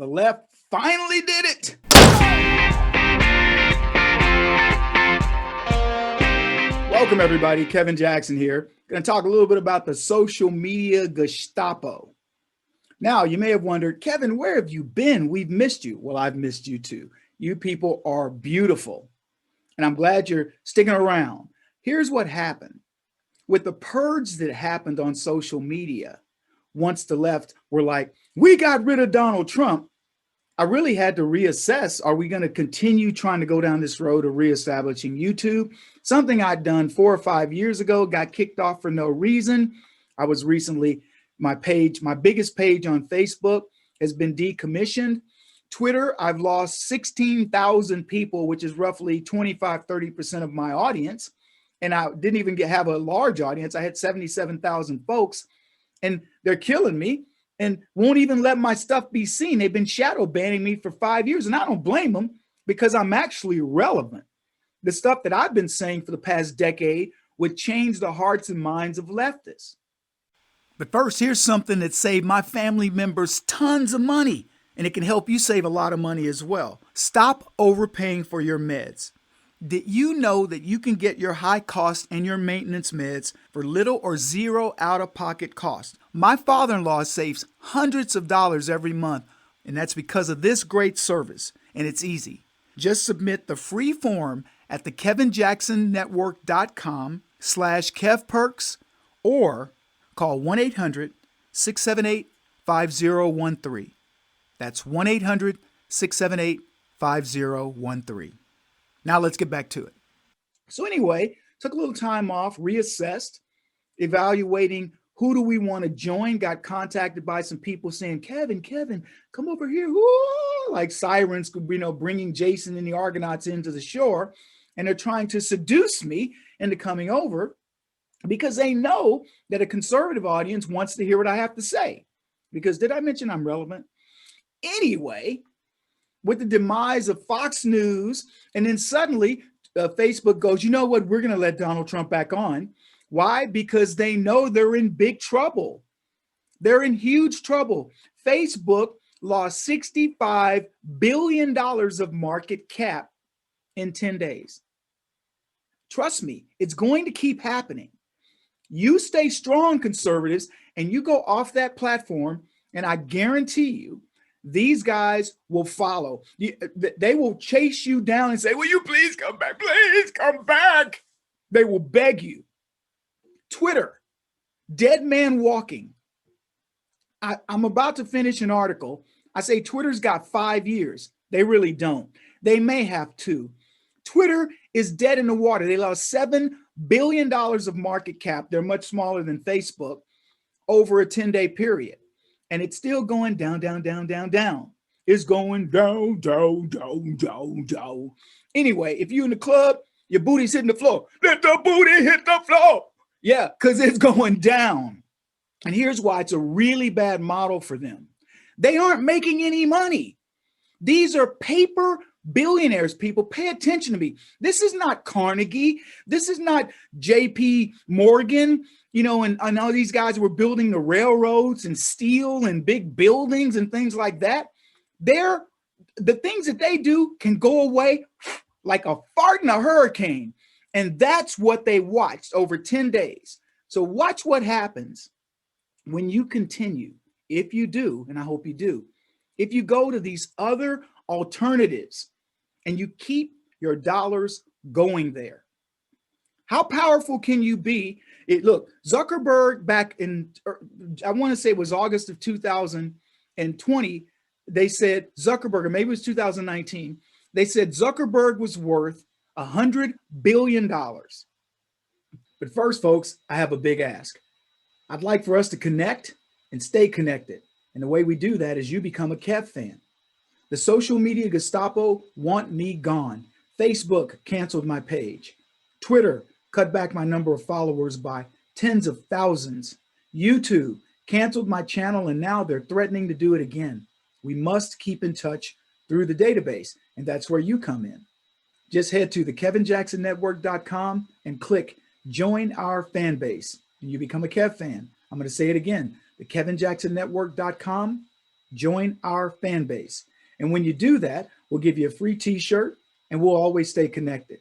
The left finally did it. Welcome, everybody. Kevin Jackson here. Going to talk a little bit about the social media Gestapo. Now, you may have wondered, Kevin, where have you been? We've missed you. Well, I've missed you too. You people are beautiful, and I'm glad you're sticking around. Here's what happened. With the purge that happened on social media, once the left were like, we got rid of Donald Trump, I really had to reassess, are we going to continue trying to go down this road of reestablishing YouTube? Something I'd done 4 or 5 years ago, got kicked off for no reason. I was recently, my biggest page on Facebook has been decommissioned. Twitter, I've lost 16,000 people, which is roughly 25-30% of my audience. And I didn't even have a large audience. I had 77,000 folks, and they're killing me and won't even let my stuff be seen. They've been shadow banning me for 5 years, and I don't blame them because I'm actually relevant. The stuff that I've been saying for the past decade would change the hearts and minds of leftists. But first, here's something that saved my family members tons of money, and it can help you save a lot of money as well. Stop overpaying for your meds. Did you know that you can get your high cost and your maintenance meds for little or zero out-of-pocket cost? My father-in-law saves hundreds of dollars every month, and that's because of this great service, and it's easy. Just submit the free form at thekevinjacksonnetwork.com/kevperks or call 1-800-678-5013. That's 1-800-678-5013. Now let's get back to it. So anyway, took a little time off, reassessed, evaluating who do we want to join, got contacted by some people saying, Kevin, come over here. Woo! Like sirens, bringing Jason and the Argonauts into the shore. And they're trying to seduce me into coming over because they know that a conservative audience wants to hear what I have to say. Because did I mention I'm relevant? Anyway, with the demise of Fox News, and then suddenly Facebook goes, you know what, we're going to let Donald Trump back on. Why? Because they know they're in big trouble. They're in huge trouble. Facebook lost $65 billion of market cap in 10 days. Trust me, it's going to keep happening. You stay strong, conservatives, and you go off that platform, and I guarantee you, these guys will follow. They will chase you down and say, will you please come back? Please come back. They will beg you. Twitter, dead man walking. I'm about to finish an article. I say Twitter's got 5 years. They really don't. They may have 2. Twitter is dead in the water. They lost $7 billion of market cap. They're much smaller than Facebook over a 10-day period. And it's still going down, down, down, down, down. It's going down, down, down, down, down. Anyway, if you're in the club, your booty's hitting the floor. Let the booty hit the floor. Yeah, because it's going down. And here's why it's a really bad model for them. They aren't making any money. These are paper billionaires, people. Pay attention to me. This is not Carnegie. This is not J.P. Morgan. And I know these guys were building the railroads and steel and big buildings and things like that. The things that they do can go away like a fart in a hurricane. And that's what they watched over 10 days. So watch what happens when you continue. If you do, and I hope you do, if you go to these other alternatives and you keep your dollars going there. How powerful can you be? Look, Zuckerberg back in, I want to say it was August of 2020, they said Zuckerberg, or maybe it was 2019, they said Zuckerberg was worth $100 billion. But first, folks, I have a big ask. I'd like for us to connect and stay connected. And the way we do that is you become a Kev fan. The social media Gestapo want me gone. Facebook canceled my page. Twitter cut back my number of followers by tens of thousands. YouTube canceled my channel, and now they're threatening to do it again. We must keep in touch through the database, and that's where you come in. Just head to thekevinjacksonnetwork.com and click Join Our Fan Base, and you become a Kev fan. I'm going to say it again, thekevinjacksonnetwork.com. Join our fan base. And when you do that, we'll give you a free t-shirt and we'll always stay connected.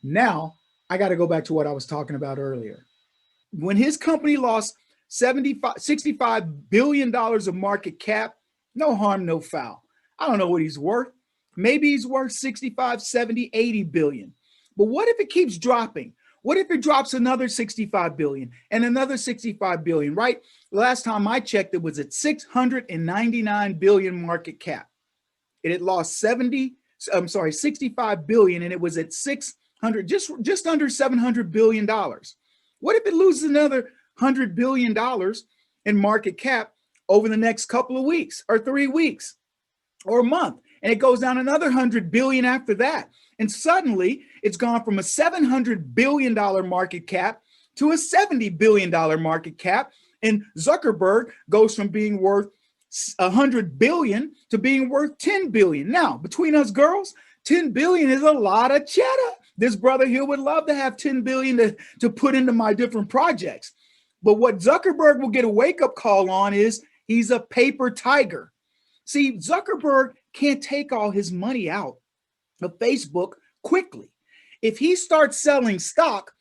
Now, I got to go back to what I was talking about earlier. When his company lost $65 billion of market cap, no harm, no foul. I don't know what he's worth. Maybe he's worth 65, 70, 80 billion. But what if it keeps dropping? What if it drops another 65 billion and another 65 billion, right? Last time I checked, it was at 699 billion market cap. It had lost 65 billion, and it was at 600, just under $700 billion. What if it loses another $100 billion in market cap over the next couple of weeks or 3 weeks or a month? And it goes down another 100 billion after that. And suddenly it's gone from a $700 billion market cap to a $70 billion market cap. And Zuckerberg goes from being worth 100 billion to being worth 10 billion. Now, between us girls, 10 billion is a lot of cheddar. This brother here would love to have 10 billion to put into my different projects. But what Zuckerberg will get a wake-up call on is he's a paper tiger. See, Zuckerberg can't take all his money out of Facebook quickly. If he starts selling stock,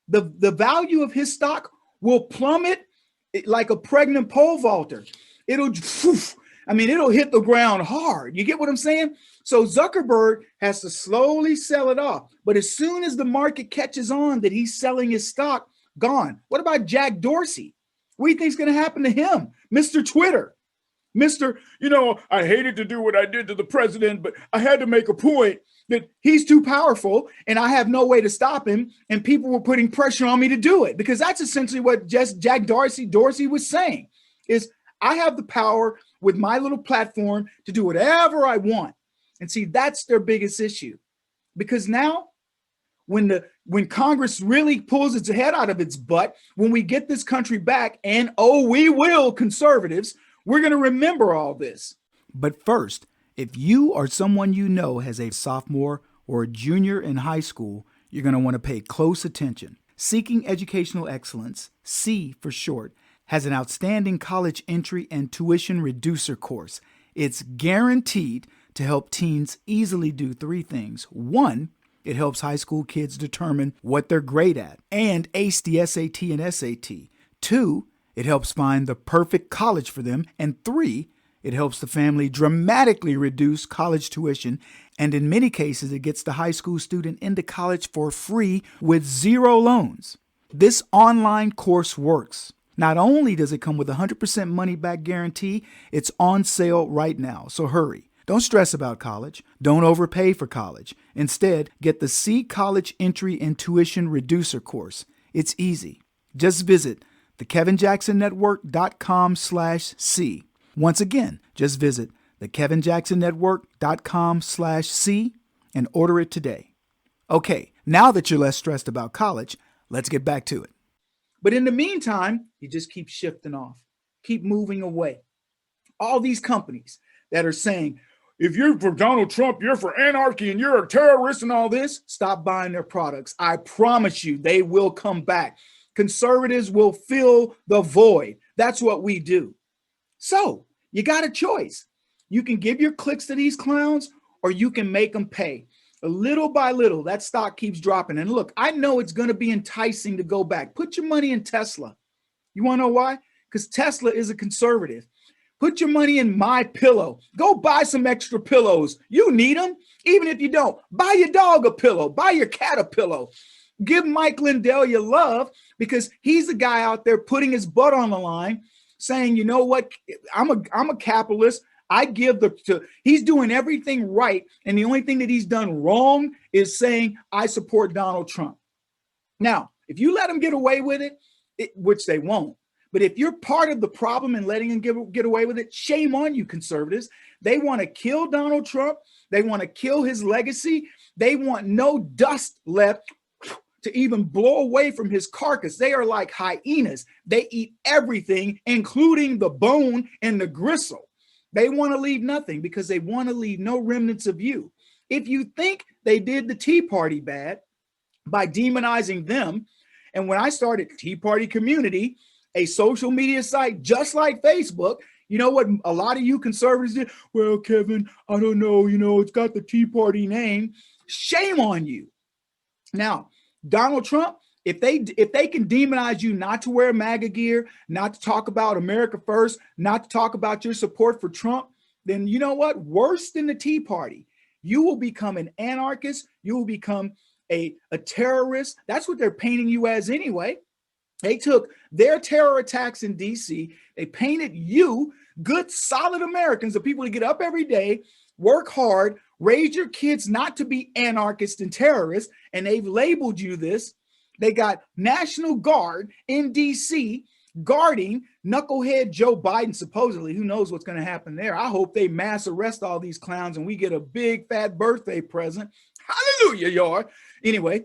the value of his stock will plummet like a pregnant pole vaulter. It'll hit the ground hard. You get what I'm saying? So Zuckerberg has to slowly sell it off. But as soon as the market catches on that he's selling his stock, gone. What about Jack Dorsey? What do you think is going to happen to him? Mr. Twitter. Mr. I hated to do what I did to the president, but I had to make a point that he's too powerful and I have no way to stop him. And people were putting pressure on me to do it, because that's essentially what just Jack Dorsey was saying is, I have the power with my little platform to do whatever I want. And see, that's their biggest issue, because now when Congress really pulls its head out of its butt, when we get this country back, and we will, conservatives, we're going to remember all this. But first, if you or someone you know has a sophomore or a junior in high school, you're going to want to pay close attention. Seeking Educational Excellence, C for short, has an outstanding college entry and tuition reducer course. It's guaranteed to help teens easily do 3 things. 1, it helps high school kids determine what they're great at and ace the SAT and SAT. 2, it helps find the perfect college for them. And 3, it helps the family dramatically reduce college tuition. And in many cases, it gets the high school student into college for free with 0 loans. This online course works. Not only does it come with a 100% money-back guarantee, it's on sale right now, so hurry. Don't stress about college. Don't overpay for college. Instead, get the C College Entry and Tuition Reducer course. It's easy. Just visit thekevinjacksonnetwork.com/C. Once again, just visit thekevinjacksonnetwork.com/C and order it today. Okay, now that you're less stressed about college, let's get back to it. But in the meantime, you just keep shifting off, keep moving away. All these companies that are saying, if you're for Donald Trump, you're for anarchy and you're a terrorist and all this, stop buying their products. I promise you, they will come back. Conservatives will fill the void. That's what we do. So you got a choice. You can give your clicks to these clowns, or you can make them pay. Little by little, that stock keeps dropping. And look, I know it's going to be enticing to go back. Put your money in Tesla. You want to know why? Because Tesla is a conservative. Put your money in My Pillow. Go buy some extra pillows. You need them. Even if you don't, buy your dog a pillow. Buy your cat a pillow. Give Mike Lindell your love, because he's the guy out there putting his butt on the line, saying, you know what? I'm a capitalist. He's doing everything right. And the only thing that he's done wrong is saying, I support Donald Trump. Now, if you let him get away with it, which they won't, but if you're part of the problem and letting him get away with it, shame on you, conservatives. They want to kill Donald Trump. They want to kill his legacy. They want no dust left to even blow away from his carcass. They are like hyenas. They eat everything, including the bone and the gristle. They want to leave nothing, because they want to leave no remnants of you. If you think they did the Tea Party bad by demonizing them, and when I started Tea Party Community, a social media site just like Facebook, You know what a lot of you conservatives did? Well, Kevin, I don't know. It's got the Tea Party name. Shame on you. Now, Donald Trump, if they can demonize you not to wear MAGA gear, not to talk about America first, not to talk about your support for Trump, then you know what? Worse than the Tea Party. You will become an anarchist. You will become a terrorist. That's what they're painting you as anyway. They took their terror attacks in DC. They painted you, good, solid Americans, the people that get up every day, work hard, raise your kids not to be anarchists and terrorists, and they've labeled you this. They got National Guard in DC guarding knucklehead Joe Biden, supposedly. Who knows what's going to happen there? I hope they mass arrest all these clowns and we get a big fat birthday present. Hallelujah, y'all. Anyway,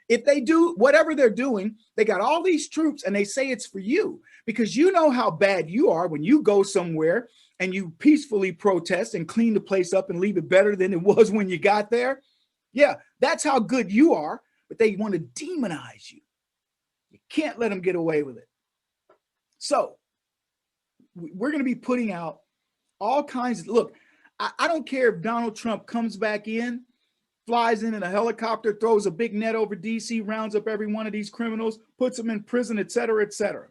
if they do whatever they're doing, they got all these troops and they say it's for you because you know how bad you are when you go somewhere and you peacefully protest and clean the place up and leave it better than it was when you got there. Yeah, that's how good you are, but they want to demonize you. You can't let them get away with it. So we're going to be putting out all kinds of, look, I don't care if Donald Trump comes back in, flies in a helicopter, throws a big net over DC, rounds up every one of these criminals, puts them in prison, et cetera, et cetera.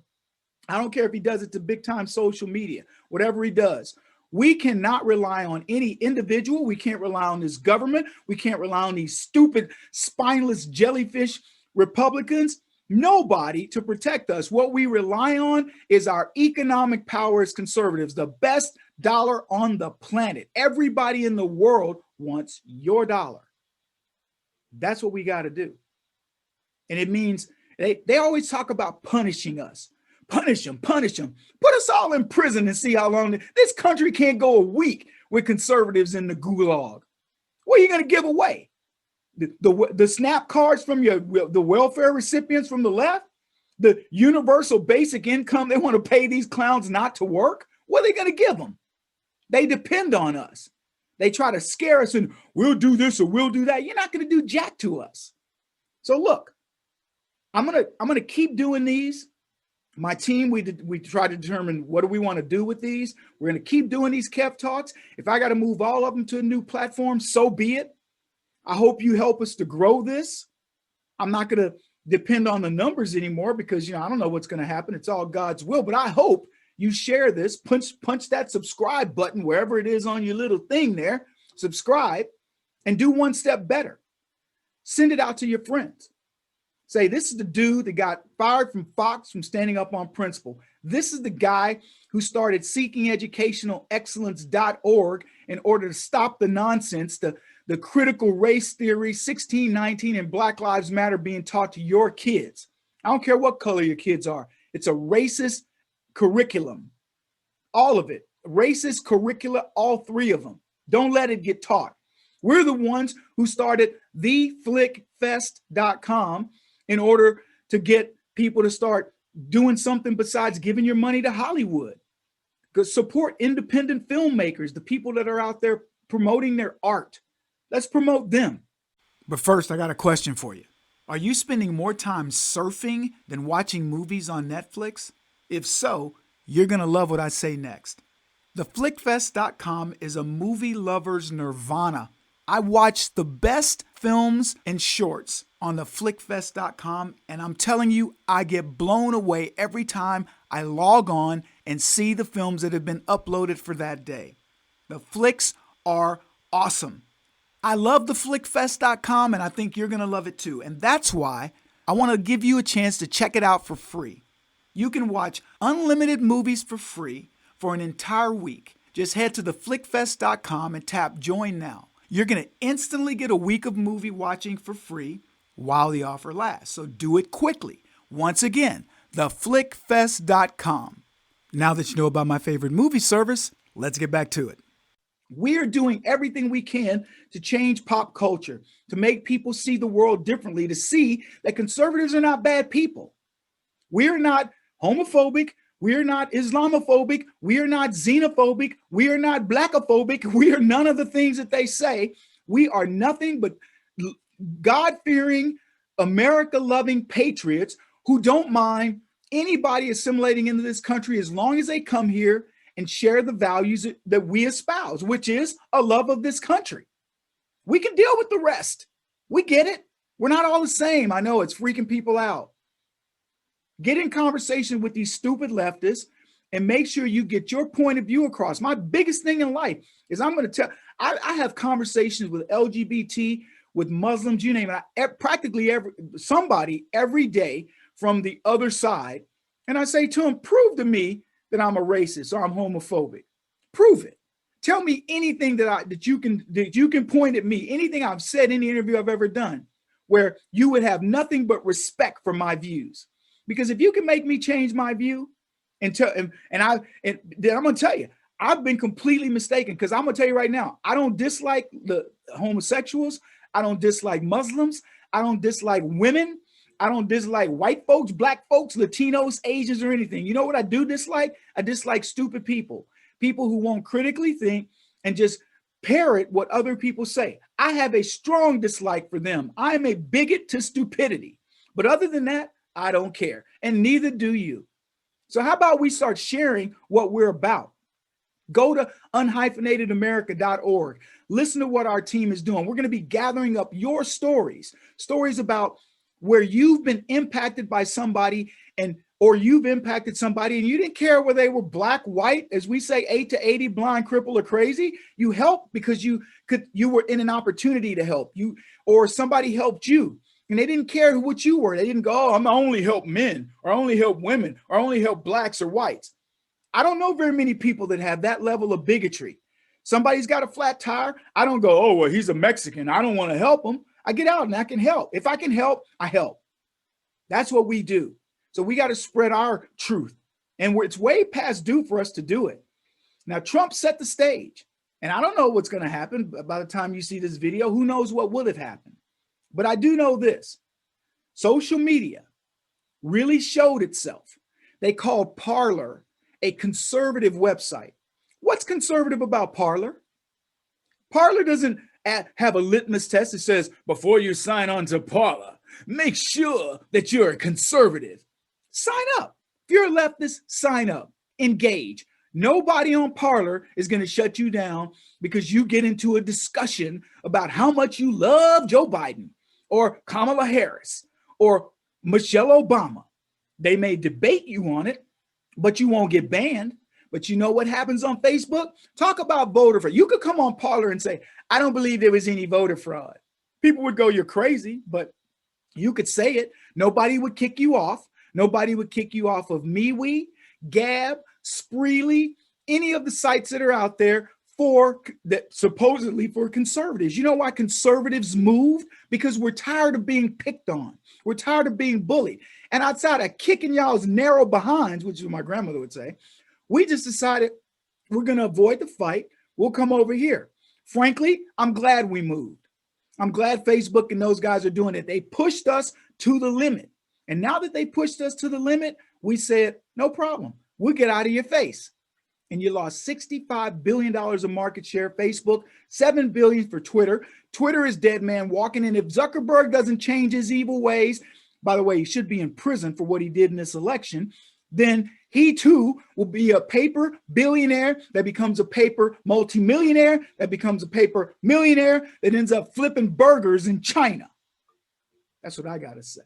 I don't care if he does it to big time social media, whatever he does. We cannot rely on any individual. We can't rely on this government. We can't rely on these stupid, spineless jellyfish Republicans. Nobody to protect us. What we rely on is our economic power as conservatives, the best dollar on the planet. Everybody in the world wants your dollar. That's what we got to do. And it means they always talk about punishing us. Punish them, punish them. Put us all in prison and see how long. This country can't go a week with conservatives in the gulag. What are you going to give away? The SNAP cards from the welfare recipients from the left? The universal basic income they want to pay these clowns not to work? What are they going to give them? They depend on us. They try to scare us and we'll do this or we'll do that. You're not going to do jack to us. So look, I'm gonna keep doing these. My team, we try to determine what do we want to do with these. We're going to keep doing these Kev Talks. If I got to move all of them to a new platform, so be it. I hope you help us to grow this. I'm not going to depend on the numbers anymore because, I don't know what's going to happen. It's all God's will. But I hope you share this, punch that subscribe button wherever it is on your little thing there. Subscribe and do one step better. Send it out to your friends. Say, this is the dude that got fired from Fox from standing up on principle. This is the guy who started seekingeducationalexcellence.org in order to stop the nonsense, the critical race theory, 1619, and Black Lives Matter being taught to your kids. I don't care what color your kids are. It's a racist curriculum. All of it. Racist curricula, all three of them. Don't let it get taught. We're the ones who started theflickfest.com in order to get people to start doing something besides giving your money to Hollywood. Because support independent filmmakers, the people that are out there promoting their art. Let's promote them. But first, I got a question for you. Are you spending more time surfing than watching movies on Netflix? If so, you're going to love what I say next. Theflickfest.com is a movie lover's nirvana. I watch the best films and shorts on theflickfest.com, and I'm telling you, I get blown away every time I log on and see the films that have been uploaded for that day. The flicks are awesome. I love theflickfest.com, and I think you're going to love it too. And that's why I want to give you a chance to check it out for free. You can watch unlimited movies for free for an entire week. Just head to theflickfest.com and tap Join Now. You're going to instantly get a week of movie watching for free while the offer lasts. So do it quickly. Once again, theflickfest.com. Now that you know about my favorite movie service, let's get back to it. We're doing everything we can to change pop culture, to make people see the world differently, to see that conservatives are not bad people. We're not homophobic. We are not Islamophobic. We are not xenophobic. We are not blackophobic. We are none of the things that they say. We are nothing but God-fearing, America-loving patriots who don't mind anybody assimilating into this country as long as they come here and share the values that we espouse, which is a love of this country. We can deal with the rest. We get it. We're not all the same. I know it's freaking people out. Get in conversation with these stupid leftists and make sure you get your point of view across. My biggest thing in life is I'm going to tell, I have conversations with LGBT, with Muslims, you name it, practically somebody every day from the other side. And I say to them, prove to me that I'm a racist or I'm homophobic. Prove it. Tell me anything that you can point at me, anything I've said, any interview I've ever done, where you would have nothing but respect for my views. Because if you can make me change my view, then I'm gonna tell you, I've been completely mistaken. Because I'm gonna tell you right now, I don't dislike the homosexuals, I don't dislike Muslims, I don't dislike women, I don't dislike white folks, black folks, Latinos, Asians, or anything. You know what I do dislike? I dislike stupid people who won't critically think and just parrot what other people say. I have a strong dislike for them. I am a bigot to stupidity. But other than that, I don't care. And neither do you. So how about we start sharing what we're about? Go to unhyphenatedamerica.org. Listen to what our team is doing. We're going to be gathering up your stories about where you've been impacted by somebody or you've impacted somebody and you didn't care whether they were black, white, as we say, 8 to 80, blind, crippled, or crazy. You helped because you were in an opportunity to help you, or somebody helped you. And they didn't care what you were. They didn't go, oh, I'm only help men, or only help women, or only help blacks or whites. I don't know very many people that have that level of bigotry. Somebody's got a flat tire. I don't go, oh, well, he's a Mexican, I don't want to help him. I get out and I can help. If I can help, I help. That's what we do. So we got to spread our truth. And it's way past due for us to do it. Now, Trump set the stage. And I don't know what's going to happen by the time you see this video. Who knows what would have happened? But I do know this. Social media really showed itself. They called Parler a conservative website. What's conservative about Parler? Parler doesn't have a litmus test that says, before you sign on to Parler, make sure that you're a conservative. Sign up. If you're a leftist, sign up. Engage. Nobody on Parler is going to shut you down because you get into a discussion about how much you love Joe Biden or Kamala Harris or Michelle Obama. They may debate you on it, but you won't get banned. But you know what happens on Facebook? Talk about voter fraud. You could come on Parler and say, I don't believe there was any voter fraud. People would go, you're crazy, but you could say it. Nobody would kick you off. Nobody would kick you off of MeWe, Gab, Spreely, any of the sites that are out there supposedly for conservatives. You know why conservatives moved? Because we're tired of being picked on. We're tired of being bullied. And outside of kicking y'all's narrow behinds, which is what my grandmother would say, we just decided we're going to avoid the fight. We'll come over here. Frankly, I'm glad we moved. I'm glad Facebook and those guys are doing it. They pushed us to the limit. And now that they pushed us to the limit, we said, no problem. We'll get out of your face. And you lost $65 billion of market share. Facebook, $7 billion for Twitter. Twitter is dead man walking. And if Zuckerberg doesn't change his evil ways, by the way, he should be in prison for what he did in this election, then he too will be a paper billionaire that becomes a paper multimillionaire, that becomes a paper millionaire, that ends up flipping burgers in China. That's what I got to say.